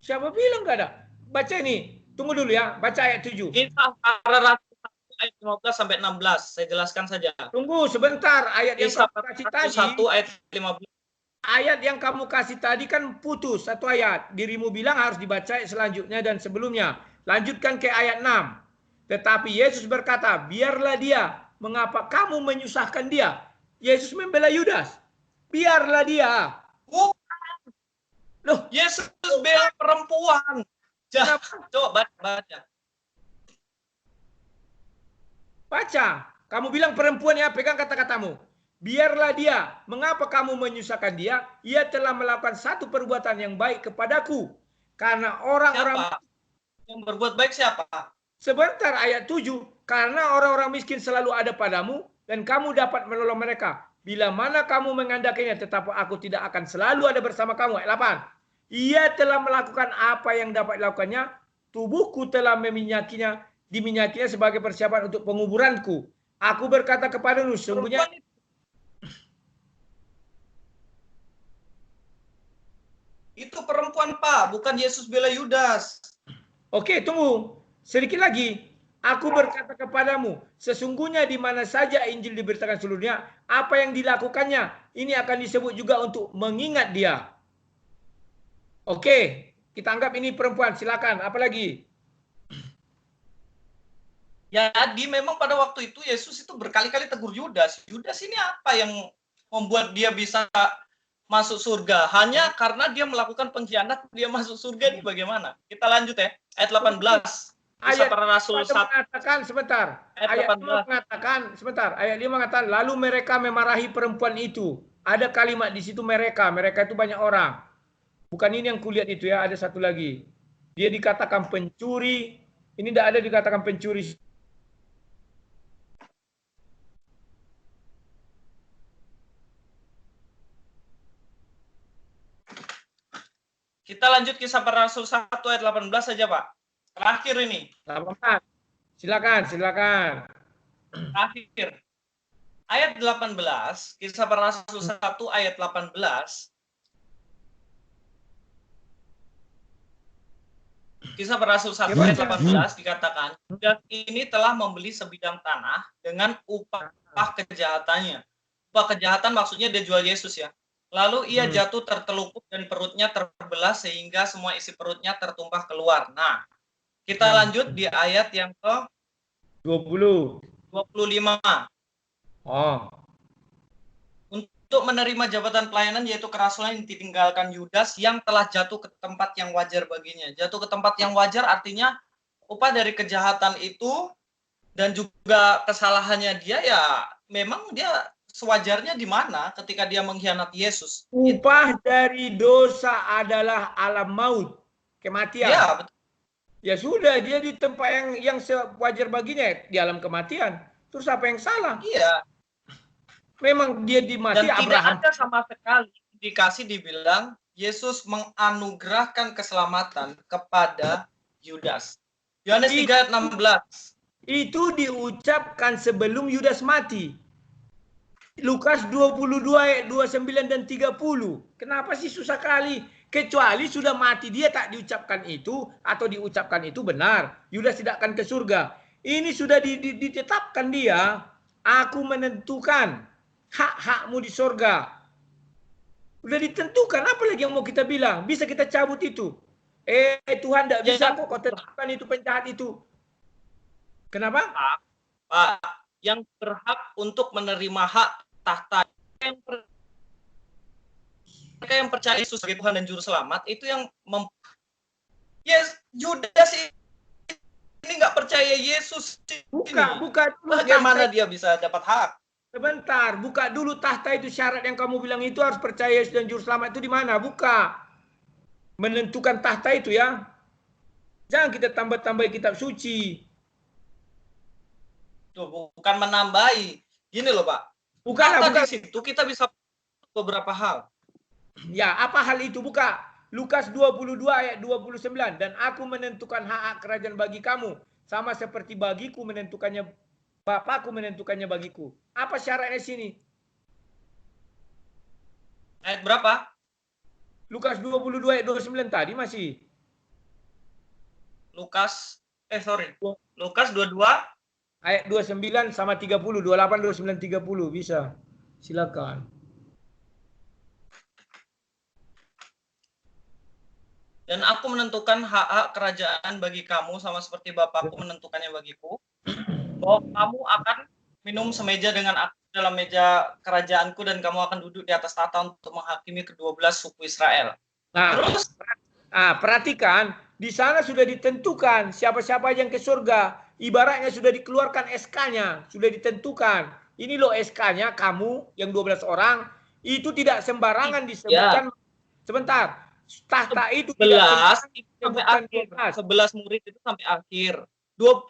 Siapa bilang nggak ada? Baca ini. Tunggu dulu ya, baca ayat 7. Kisah para rasul ayat 15 sampai 16. Saya jelaskan saja. Tunggu sebentar, ayat yang Kisah kamu kasih tadi. 1 ayat 15. Ayat yang kamu kasih tadi kan putus satu ayat. Dirimu bilang harus dibaca selanjutnya dan sebelumnya. Lanjutkan ke ayat 6. Tetapi Yesus berkata, biarlah dia. Mengapa kamu menyusahkan dia? Yesus membela Yudas. Biarlah dia. Loh, Yesus bela perempuan. Coba baca. Baca. Kamu bilang perempuan ya, pegang kata-katamu. Biarlah dia. Mengapa kamu menyusahkan dia? Ia telah melakukan satu perbuatan yang baik kepadaku. Karena orang-orang yang berbuat baik siapa? Sebentar, ayat 7. Karena orang-orang miskin selalu ada padamu dan kamu dapat menolong mereka. Bila mana kamu mengandalkannya, tetapi aku tidak akan selalu ada bersama kamu. Ayat 8. Ia telah melakukan apa yang dapat dilakukannya. Tubuhku telah diminyakinya sebagai persiapan untuk penguburanku. Aku berkata kepadamu, sungguhnya itu perempuan, Pak, bukan Yesus bela Yudas. Oke, tunggu. Sedikit lagi. Aku berkata kepadamu, sesungguhnya di mana saja Injil diberitakan seluruhnya, apa yang dilakukannya, ini akan disebut juga untuk mengingat dia. Oke, kita anggap ini perempuan. Silakan, apa lagi? Jadi memang pada waktu itu Yesus itu berkali-kali tegur Yudas. Yudas ini apa yang membuat dia bisa masuk surga? Hanya karena dia melakukan pengkhianat, dia masuk surga. Ini bagaimana? Kita lanjut ya. Ayat 18. Kisah para Rasul 1. Mengatakan sebentar. Ayat 5 mengatakan sebentar. Ayat 5 mengatakan lalu mereka memarahi perempuan itu. Ada kalimat di situ mereka. Mereka itu banyak orang. Bukan ini yang kulihat itu ya. Ada satu lagi. Dia dikatakan pencuri. Ini tidak ada dikatakan pencuri. Kita lanjut kisah para Rasul 1 ayat 18 saja, Pak. Terakhir ini. 18. Silakan. Terakhir. Ayat 18, kisah para Rasul 1 ayat 18. Kisah para Rasul 1 ayat 18 dikatakan, Yudas ini telah membeli sebidang tanah dengan upah kejahatannya. Upah kejahatan maksudnya dia jual Yesus ya. Lalu ia jatuh tertelupuk dan perutnya terbelah sehingga semua isi perutnya tertumpah keluar. Nah, kita lanjut di ayat yang ke 25. Untuk menerima jabatan pelayanan yaitu kerasulan yang ditinggalkan Yudas yang telah jatuh ke tempat yang wajar baginya. Jatuh ke tempat yang wajar artinya upah dari kejahatan itu dan juga kesalahannya dia ya memang dia sewajarnya di mana ketika dia mengkhianati Yesus. Upah dari dosa adalah alam maut, kematian. Ya, betul. Ya sudah, dia di tempat yang sewajar baginya di alam kematian. Terus apa yang salah? Iya. Memang dia dimati dan Abraham. Tidak ada sama sekali indikasi dibilang Yesus menganugerahkan keselamatan kepada Yudas. Yohanes 3 ayat 16. Itu diucapkan sebelum Yudas mati. Lukas 22 ayat 29 dan 30. Kenapa sih susah kali? Kecuali sudah mati dia tak diucapkan itu atau diucapkan itu benar. Yudas tidak akan ke surga. Ini sudah ditetapkan dia. Aku menentukan hak-hakmu di surga. Sudah ditentukan. Apa lagi yang mau kita bilang? Bisa kita cabut itu. Tuhan tidak bisa kok tetapkan itu penjahat itu. Kenapa? Pak, yang berhak untuk menerima hak tahta mereka yang percaya Yesus sebagai Tuhan dan Juru Selamat itu yang Yudas ini nggak percaya Yesus. Buka dulu. Bagaimana dia bisa dapat hak? Sebentar, buka dulu tahta itu. Syarat yang kamu bilang itu harus percaya Yesus dan Juru Selamat itu di mana? Buka. Menentukan tahta itu ya. Jangan kita tambah-tambah kitab suci. Tuh, bukan menambahi. Gini loh Pak. Bukan di situ kita bisa beberapa hal. Ya, apa hal itu? Buka. Lukas 22 ayat 29. Dan aku menentukan hak kerajaan bagi kamu. Sama seperti bagiku menentukannya, Bapakku menentukannya bagiku. Apa syaratnya sini? Ayat berapa? Lukas 22 ayat 29 tadi masih. Lukas 22. Ayat 29 sama 30, 28, 29, 30 bisa. Silakan. Dan aku menentukan hak-hak kerajaan bagi kamu sama seperti Bapakku menentukannya bagiku. Bahwa kamu akan minum semeja dengan aku dalam meja kerajaanku dan kamu akan duduk di atas tahta untuk menghakimi ke-12 suku Israel. Nah, Terus perhatikan, di sana sudah ditentukan siapa-siapa yang ke surga. Ibaratnya sudah dikeluarkan SK-nya, sudah ditentukan. Ini loh SK-nya, kamu yang 12 orang, itu tidak sembarangan disebutkan. ya, Sebentar, tahta itu tidak 11 sembarangan itu sampai disebutkan akhir. 12. 11 murid itu sampai akhir.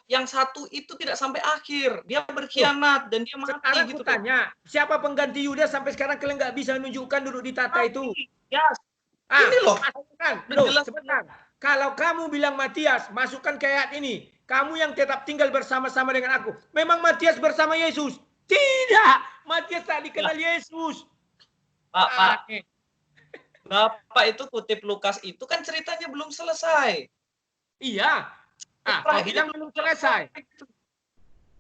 Yang satu itu tidak sampai akhir. Dia berkhianat dan dia mati Sekarang gitu loh. tanya, siapa pengganti Yudas sampai sekarang kalian nggak bisa menunjukkan duduk di tahta itu? Yes. Ini loh. Sebentar. Kalau kamu bilang Matias, masukkan ke ayat ini. Kamu yang tetap tinggal bersama-sama dengan aku. Memang Matias bersama Yesus? Tidak. Matias tak dikenal Yesus. Pak. Bapak itu kutip Lukas itu kan ceritanya belum selesai. Iya. Kau bilang belum selesai.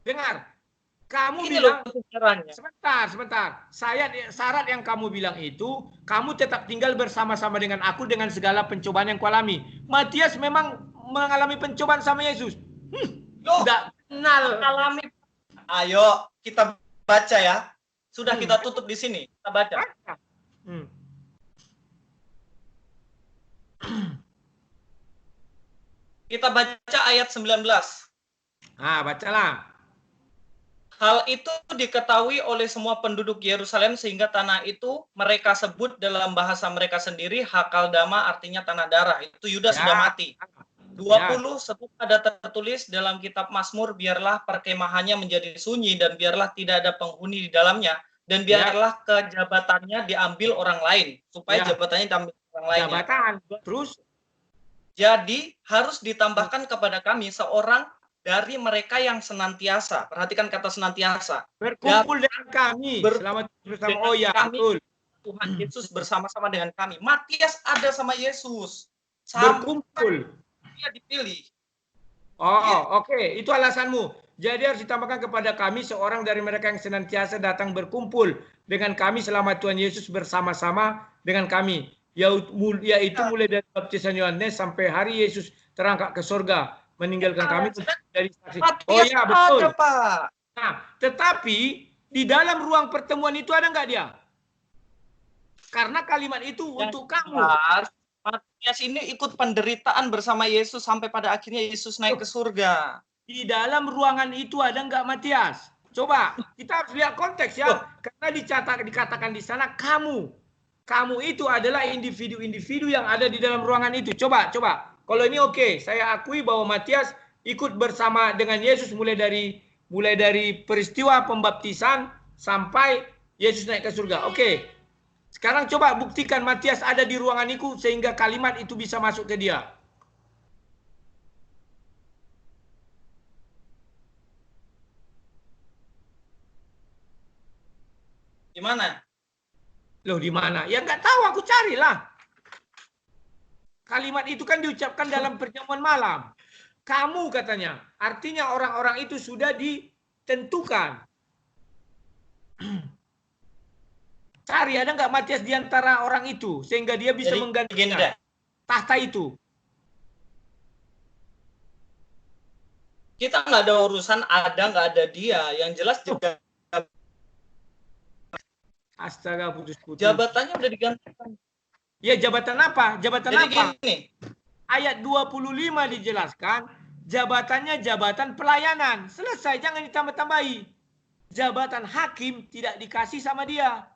Dengar. Kamu ini bilang, sebentar. Syarat yang kamu bilang itu, kamu tetap tinggal bersama-sama dengan aku dengan segala pencobaan yang kualami. Matias memang mengalami pencobaan sama Yesus. Tidak kenal. Mengalami. Ayo, kita baca ya. Sudah kita tutup di sini. Kita baca. Kita baca ayat 19. Bacalah. Hal itu diketahui oleh semua penduduk Yerusalem sehingga tanah itu mereka sebut dalam bahasa mereka sendiri Hakaldama, artinya tanah darah. Itu Yudas sudah mati. 20 sebut ada tertulis dalam kitab Mazmur, biarlah perkemahannya menjadi sunyi dan biarlah tidak ada penghuni di dalamnya dan biarlah kejabatannya diambil orang lain supaya jabatannya diambil orang lain. Terus jadi harus ditambahkan kepada kami seorang dari mereka yang senantiasa. Perhatikan kata senantiasa. Berkumpul dengan kami. Selamat bersama. Oh ya, betul. Tuhan Yesus bersama-sama dengan kami. Matias ada sama Yesus. Berkumpul. Dia dipilih. Oke. Itu alasanmu. Jadi harus ditambahkan kepada kami seorang dari mereka yang senantiasa datang berkumpul dengan kami selama Tuhan Yesus bersama-sama dengan kami. Yaitu mulai dari baptisan Yohanes sampai hari Yesus terangkat ke surga. Meninggalkan kami dari saksi. Oh ya, betul. Ada, Pak. Nah, tetapi di dalam ruang pertemuan itu ada nggak dia? Karena kalimat itu untuk kamu. Matias ini ikut penderitaan bersama Yesus sampai pada akhirnya Yesus naik ke surga. Di dalam ruangan itu ada nggak Matias? Coba, kita harus lihat konteks ya. Karena dikatakan di sana kamu. Kamu itu adalah individu-individu yang ada di dalam ruangan itu. Coba. Kalau ini oke, saya akui bahwa Matias ikut bersama dengan Yesus mulai dari peristiwa pembaptisan sampai Yesus naik ke surga. Oke. Sekarang coba buktikan Matias ada di ruangan itu sehingga kalimat itu bisa masuk ke dia. Di mana? Loh, di mana? Ya nggak tahu, aku carilah. Kalimat itu kan diucapkan dalam perjamuan malam. Kamu katanya. Artinya orang-orang itu sudah ditentukan. Cari, ada nggak Matias di antara orang itu sehingga dia bisa menggantikan tahta itu? Kita nggak ada urusan ada nggak ada dia. Yang jelas juga astaga, putus-putus. Jabatannya udah digantikan. Ya, jabatan apa? Jabatan jadi apa? Gini. Ayat 25 dijelaskan, jabatannya jabatan pelayanan. Selesai, jangan ditambah-tambahi. Jabatan hakim tidak dikasih sama dia.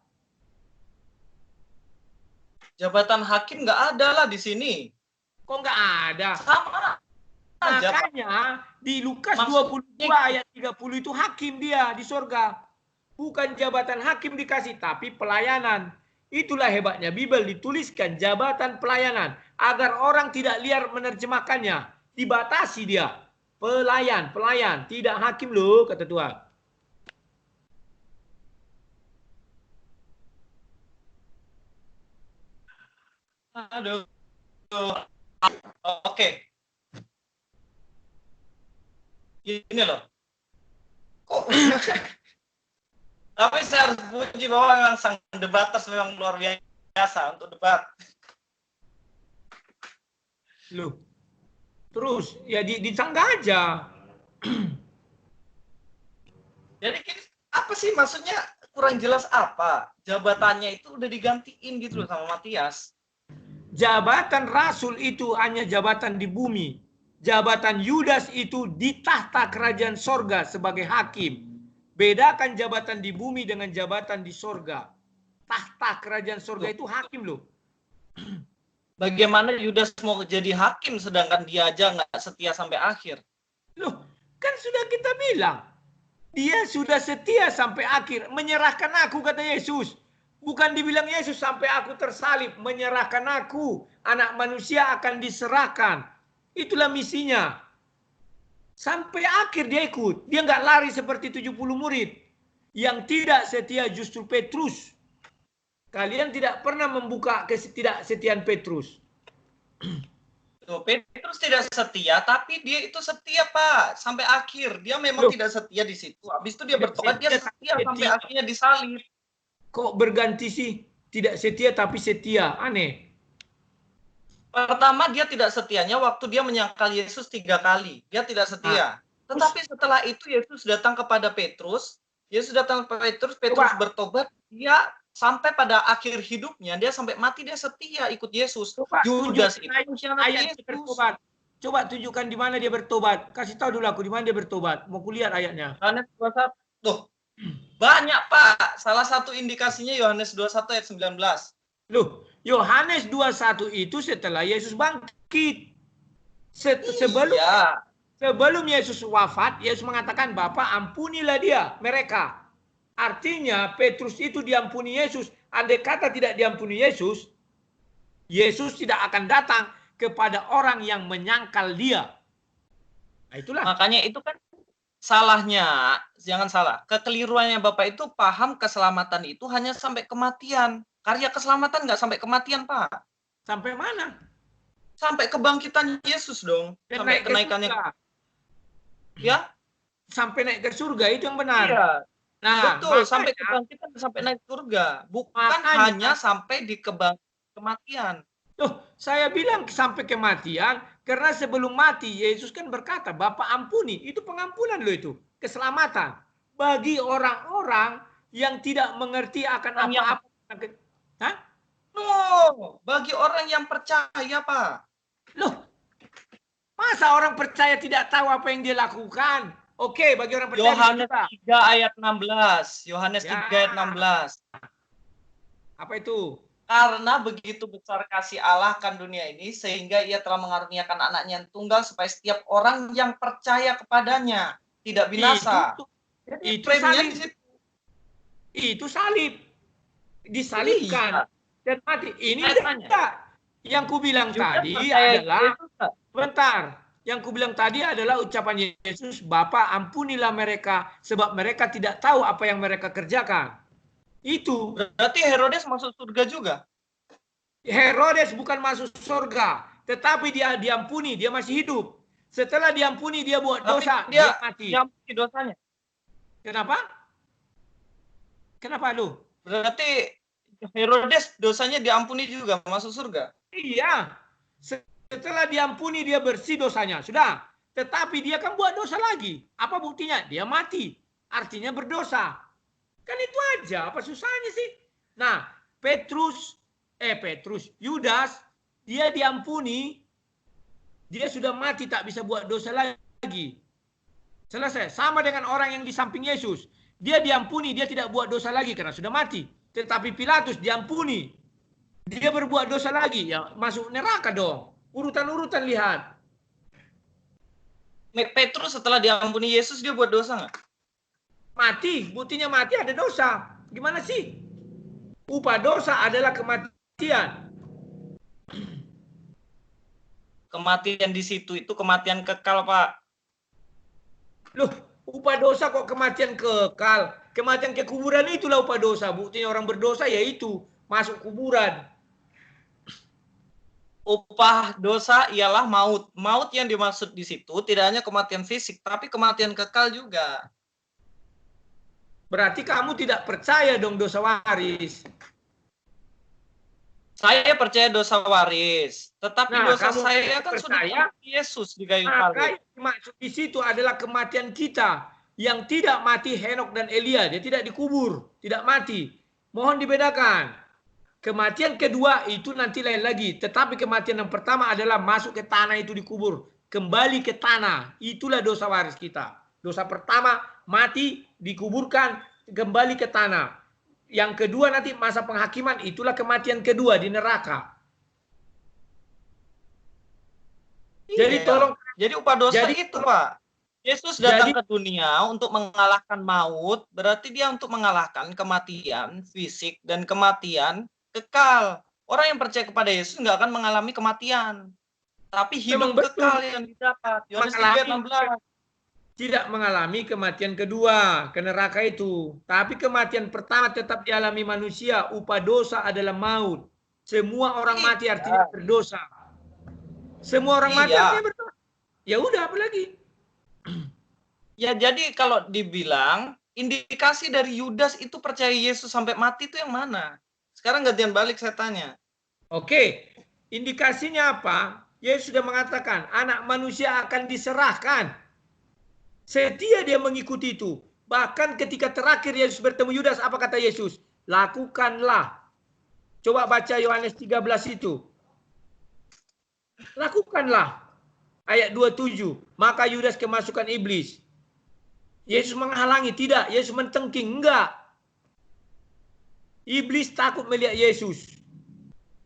Jabatan hakim nggak ada lah di sini. Kok nggak ada? Sama. Makanya di Lukas 22 ayat 30 itu hakim dia di surga. Bukan jabatan hakim dikasih, tapi pelayanan. Itulah hebatnya Bible dituliskan jabatan pelayanan. Agar orang tidak liar menerjemahkannya. Dibatasi dia. Pelayan. Tidak hakim loh, kata Tuhan. Aduh. Oke. Ini loh. Kok? Tapi saya harus puji bahwa memang sang debaters memang luar biasa untuk debat. Loh, terus ya ditangga aja. Jadi apa sih maksudnya, kurang jelas apa? Jabatannya itu udah digantiin gitu loh sama Matias. Jabatan rasul itu hanya jabatan di bumi. Jabatan Yudas itu di tahta kerajaan sorga sebagai hakim. Bedakan jabatan di bumi dengan jabatan di sorga. Tahta kerajaan sorga itu hakim loh. Bagaimana Yudas mau jadi hakim sedangkan dia aja nggak setia sampai akhir? Loh, kan sudah kita bilang. Dia sudah setia sampai akhir. Menyerahkan aku, kata Yesus. Bukan dibilang Yesus sampai aku tersalib. Menyerahkan aku. Anak manusia akan diserahkan. Itulah misinya. Sampai akhir dia ikut. Dia nggak lari seperti 70 murid. Yang tidak setia justru Petrus. Kalian tidak pernah membuka ketidaksetiaan Petrus. Tuh, Petrus tidak setia, tapi dia itu setia, Pak, sampai akhir. Dia memang tidak setia di situ. Habis itu dia bertobat, dia setia sampai akhirnya disalib. Kok berganti sih? Tidak setia tapi setia. Aneh. Pertama, dia tidak setianya waktu dia menyangkal Yesus 3 kali. Dia tidak setia. Tetapi setelah itu Yesus datang kepada Petrus. Yesus datang kepada Petrus, Petrus bertobat. Dia sampai pada akhir hidupnya, dia sampai mati, dia setia ikut Yesus. Yudas itu ayat bertobat. Coba tunjukkan di mana dia bertobat. Kasih tahu dulu aku di mana dia bertobat. Mau kulihat ayatnya. Yohanes 21. Tuh, banyak, Pak. Salah satu indikasinya Yohanes 21 ayat 19. Loh, Yohanes 21 itu setelah Yesus bangkit. Sebelum Yesus wafat, Yesus mengatakan, Bapa ampunilah mereka. Artinya Petrus itu diampuni Yesus. Andai kata tidak diampuni Yesus, Yesus tidak akan datang kepada orang yang menyangkal dia. Nah, itulah. Makanya itu kan salahnya, jangan salah. Kekeliruannya Bapak itu paham keselamatan itu hanya sampai kematian. Karya keselamatan nggak sampai kematian, Pak. Sampai mana? Sampai kebangkitan Yesus dong. Dan sampai naik kenaikannya. Ya? Sampai naik ke surga, itu yang benar. Iya. Nah, betul, sampai kebangkitan, sampai naik surga. Bukan hanya sampai di kematian. Loh, saya bilang sampai kematian, karena sebelum mati, Yesus kan berkata, Bapa ampuni. Itu pengampunan loh itu. Keselamatan. Bagi orang-orang yang tidak mengerti akan apa-apa. Hah? No, bagi orang yang percaya, Pak. Loh, masa orang percaya tidak tahu apa yang dia lakukan? Oke, bagi orang percaya. Yohanes 3 ayat 16. Yohanes 3 ayat 16. Apa itu? Karena begitu besar kasih Allah akan dunia ini, sehingga ia telah mengaruniakan anaknya yang tunggal, supaya setiap orang yang percaya kepadanya tidak binasa. Itu salib. Itu salib. Disalibkan. Dan mati. Ini tidak. Yang ku bilang tadi adalah, bentar. Yang ku bilang tadi adalah ucapan Yesus, Bapa ampunilah mereka, sebab mereka tidak tahu apa yang mereka kerjakan. Itu. Berarti Herodes masuk surga juga? Herodes bukan masuk surga, tetapi dia diampuni, dia masih hidup. Setelah diampuni, dia buat dosa, dia mati. Diampuni dosanya. Kenapa? Kenapa lu? Berarti Herodes dosanya diampuni juga, masuk surga? Iya. Setelah diampuni, dia bersih dosanya. Sudah. Tetapi dia kan buat dosa lagi. Apa buktinya? Dia mati. Artinya berdosa. Kan itu aja. Apa susahnya sih? Nah, Yudas, dia diampuni. Dia sudah mati, tak bisa buat dosa lagi. Selesai. Sama dengan orang yang di samping Yesus. Dia diampuni, dia tidak buat dosa lagi karena sudah mati. Tetapi Pilatus diampuni. Dia berbuat dosa lagi. Ya masuk neraka dong. Urutan-urutan lihat. Petrus setelah diampuni Yesus, dia buat dosa nggak? Mati. Buktinya mati ada dosa. Gimana sih? Upah dosa adalah kematian. Kematian di situ itu kematian kekal, Pak. Loh, upah dosa kok kematian kekal? Kematian ke kuburan itulah upah dosa. Buktinya orang berdosa yaitu masuk kuburan. Upah dosa ialah maut. Maut yang dimaksud di situ tidak hanya kematian fisik, tapi kematian kekal juga. Berarti kamu tidak percaya dong dosa waris. Saya percaya dosa waris, tetapi Nah, dosa kamu saya kan sudah percaya, mati Yesus di kayu maka salib. yang dimaksud di situ adalah kematian kita. Yang tidak mati Henok dan Elia, dia tidak dikubur, tidak mati. Mohon dibedakan. Kematian kedua itu nanti lain lagi. Tetapi kematian yang pertama adalah masuk ke tanah itu dikubur. Kembali ke tanah. Itulah dosa waris kita. Dosa pertama mati, dikuburkan, kembali ke tanah. Yang kedua nanti masa penghakiman, itulah kematian kedua di neraka. Jadi tolong. Jadi upah dosa itu Pak. Yesus datang ke dunia untuk mengalahkan maut, berarti dia untuk mengalahkan kematian fisik dan kematian kekal. Orang yang percaya kepada Yesus nggak akan mengalami kematian, tapi hidup kekal yang didapat. Yohanes 3:16. Tidak mengalami kematian kedua, ke neraka itu. Tapi kematian pertama tetap dialami manusia. Upah dosa adalah maut. Semua orang mati artinya berdosa. Semua orang mati artinya berdosa. Ya udah, apalagi? Ya jadi kalau dibilang indikasi dari Yudas itu percaya Yesus sampai mati itu yang mana? Sekarang gantian balik saya tanya. Oke, indikasinya apa? Yesus sudah mengatakan anak manusia akan diserahkan. Setia dia mengikuti itu. Bahkan ketika terakhir Yesus bertemu Yudas, apa kata Yesus? Lakukanlah. Coba baca Yohanes 13 itu. Lakukanlah. Ayat 27. Maka Yudas kemasukan iblis. Yesus menghalangi, tidak. Yesus mentengking, enggak. Iblis takut melihat Yesus.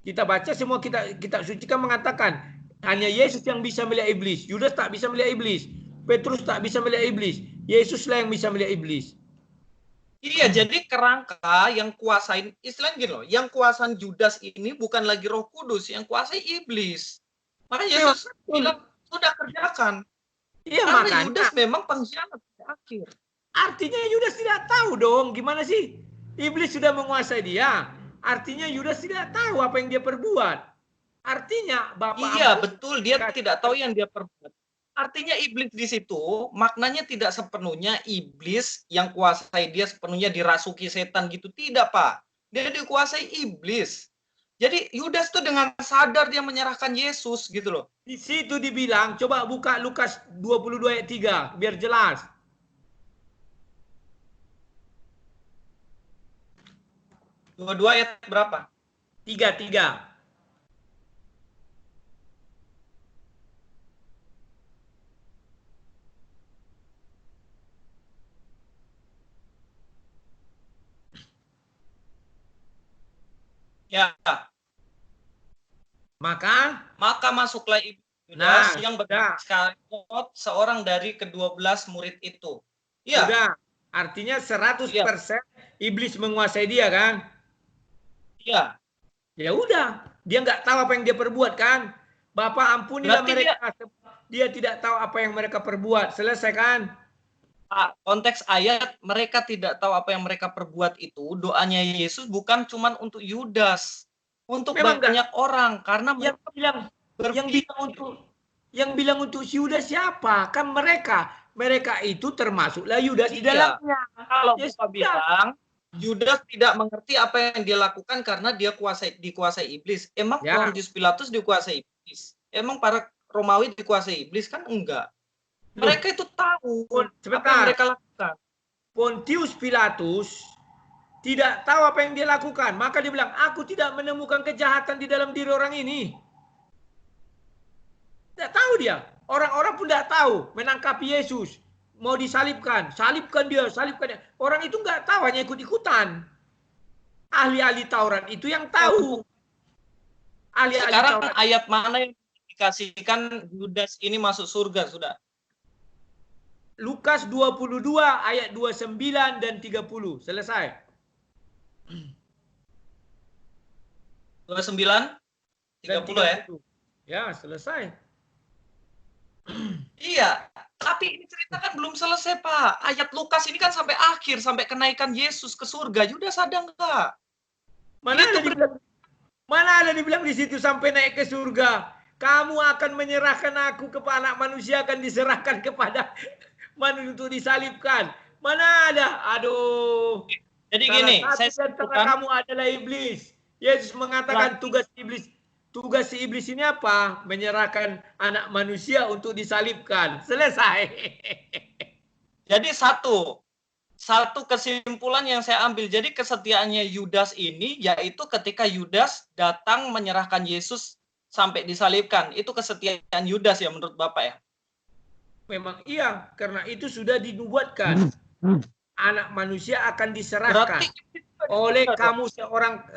Kita baca semua kitab suci kan mengatakan hanya Yesus yang bisa melihat iblis. Yudas tak bisa melihat iblis. Petrus tak bisa melihat iblis. Yesuslah yang bisa melihat iblis. Iya, jadi kerangka yang kuasain, istilahnya gini loh, yang kuasain Judas ini bukan lagi Roh Kudus, yang kuasai iblis. Makanya Yesus bilang sudah kerjakan. Iya, karena Yudas memang pengkhianat di akhir. Artinya Yudas tidak tahu dong gimana sih iblis sudah menguasai dia. Artinya Yudas tidak tahu apa yang dia perbuat. Artinya Bapak betul, dia tidak tahu yang dia perbuat. Artinya iblis di situ maknanya tidak sepenuhnya iblis yang kuasai dia sepenuhnya dirasuki setan gitu, tidak Pak. Dia dikuasai iblis. Jadi Yudas tuh dengan sadar dia menyerahkan Yesus gitu loh. Di situ dibilang, coba buka Lukas 22 ayat 3 biar jelas. 22 ayat berapa? 3. Ya. Maka masuklah Yudas yang bersekaligus seorang dari ke-12 murid itu. Ya. Sudah. Artinya 100% iblis menguasai dia kan? Iya. Ya udah, dia nggak tahu apa yang dia perbuat kan? Bapak ampunilah mereka. Dia tidak tahu apa yang mereka perbuat. Selesai kan? Konteks ayat mereka tidak tahu apa yang mereka perbuat itu, doanya Yesus bukan cuma untuk Yudas, untuk banyak orang, karena yang bilang untuk si Yudas siapa? Kan mereka itu termasuklah Yudas di dalamnya. Kalau Bapak bilang Yudas tidak mengerti apa yang dia lakukan karena dia dikuasai iblis. Emang Pontius Pilatus dikuasai iblis? Emang para Romawi dikuasai iblis? Kan enggak. Mereka itu tahu apa yang mereka lakukan. Pontius Pilatus tidak tahu apa yang dia lakukan. Maka dia bilang, aku tidak menemukan kejahatan di dalam diri orang ini. Tidak tahu dia. Orang-orang pun tidak tahu menangkapi Yesus. Mau disalibkan. Salibkan dia. Orang itu nggak tahu, hanya ikut-ikutan. Ahli-ahli Taurat itu yang tahu. Sekarang ayat mana yang dikasihkan Yudas ini masuk surga sudah? Lukas 22 ayat 29 dan 30. Selesai. 29 30 ya? Ya, selesai. Iya, tapi ini cerita kan belum selesai, Pak. Ayat Lukas ini kan sampai akhir, sampai kenaikan Yesus ke surga. Yudas ada enggak? Mana ada dibilang di situ sampai naik ke surga? Kamu akan menyerahkan aku kepada anak manusia, akan diserahkan kepada manusia untuk disalibkan. Mana ada? Aduh. Jadi Salah gini, satu saya di antara simpulkan kamu adalah iblis. Yesus mengatakan tugas si iblis ini apa? Menyerahkan anak manusia untuk disalibkan. Selesai. jadi satu kesimpulan yang saya ambil. Jadi kesetiaannya Yudas ini yaitu ketika Yudas datang menyerahkan Yesus sampai disalibkan. Itu kesetiaan Yudas ya menurut Bapak ya? Memang iya, karena itu sudah dinubuatkan. Anak manusia akan diserahkan oleh kamu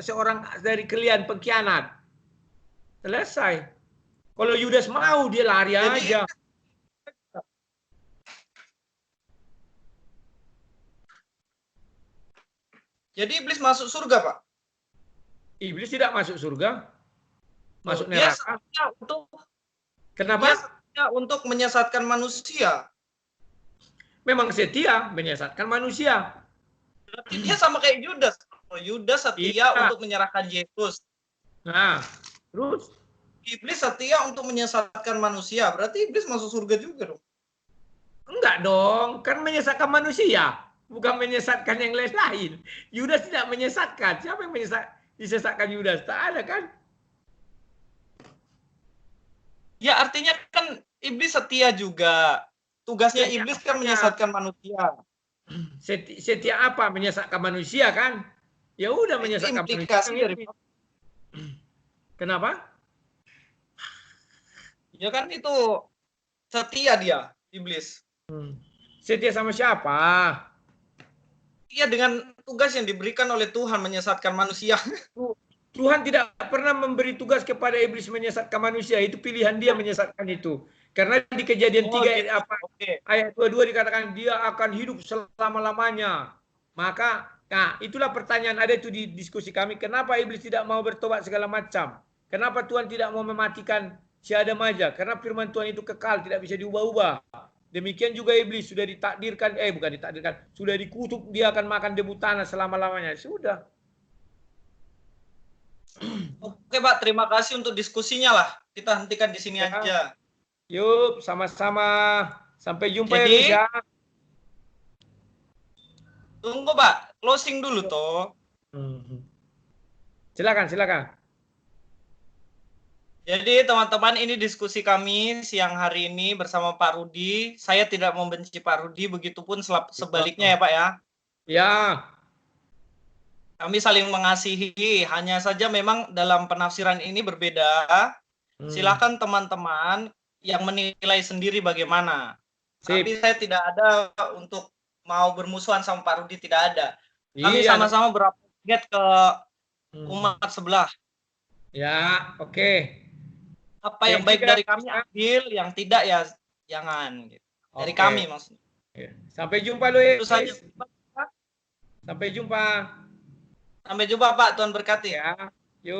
seorang dari kalian pengkhianat. Selesai. Kalau Yudas mau dia lari aja. Jadi iblis masuk surga, Pak? Iblis tidak masuk surga. Masuk Dia neraka. Kenapa? Dia setia untuk menyesatkan manusia. Memang setia menyesatkan manusia. Dia sama kayak Yudas. Yudas setia untuk menyerahkan Yesus. Nah, terus iblis setia untuk menyesatkan manusia. Berarti iblis masuk surga juga dong? Enggak dong, kan menyesatkan manusia, bukan menyesatkan yang lain. Yudas tidak menyesatkan. Siapa yang disesatkan Yudas? Tak ada kan? Ya artinya kan iblis setia juga. Tugasnya iblis kan menyesatkan manusia. Setia apa? Menyesatkan manusia kan? Ya udah menyesatkan manusia. Kenapa? Ya kan itu setia dia, iblis. Setia sama siapa? Iya dengan tugas yang diberikan oleh Tuhan menyesatkan manusia. Tuhan tidak pernah memberi tugas kepada iblis menyesatkan manusia. Itu pilihan dia menyesatkan itu. Karena di Kejadian 3 ayat 22 dikatakan dia akan hidup selama-lamanya. Maka, nah itulah pertanyaan ada itu di diskusi kami. Kenapa iblis tidak mau bertobat segala macam? Kenapa Tuhan tidak mau mematikan si Adam aja? Karena firman Tuhan itu kekal, tidak bisa diubah-ubah. Demikian juga iblis sudah ditakdirkan, bukan ditakdirkan, sudah dikutuk dia akan makan debu tanah selama-lamanya. Sudah. Oke Pak, terima kasih untuk diskusinya lah. Kita hentikan di sini aja. Yuk, sama-sama. Sampai jumpa ya. Tunggu Pak, closing dulu toh. Silakan. Jadi teman-teman, ini diskusi kami siang hari ini bersama Pak Rudi. Saya tidak membenci Pak Rudi, begitupun sebaliknya ya Pak ya. Ya. Kami saling mengasihi, hanya saja memang dalam penafsiran ini berbeda. Silakan teman-teman yang menilai sendiri bagaimana. Tapi saya tidak ada untuk mau bermusuhan sama Pak Rudi, tidak ada. Kami sama-sama berapologet ke umat sebelah. Ya, oke. Apa yang baik dari kami ambil, yang tidak ya jangan. Gitu. Dari kami maksudnya. Sampai jumpa Luis. Itu saja. Sampai jumpa. Sampai jumpa Pak, Tuhan berkati. Ya. Yuk.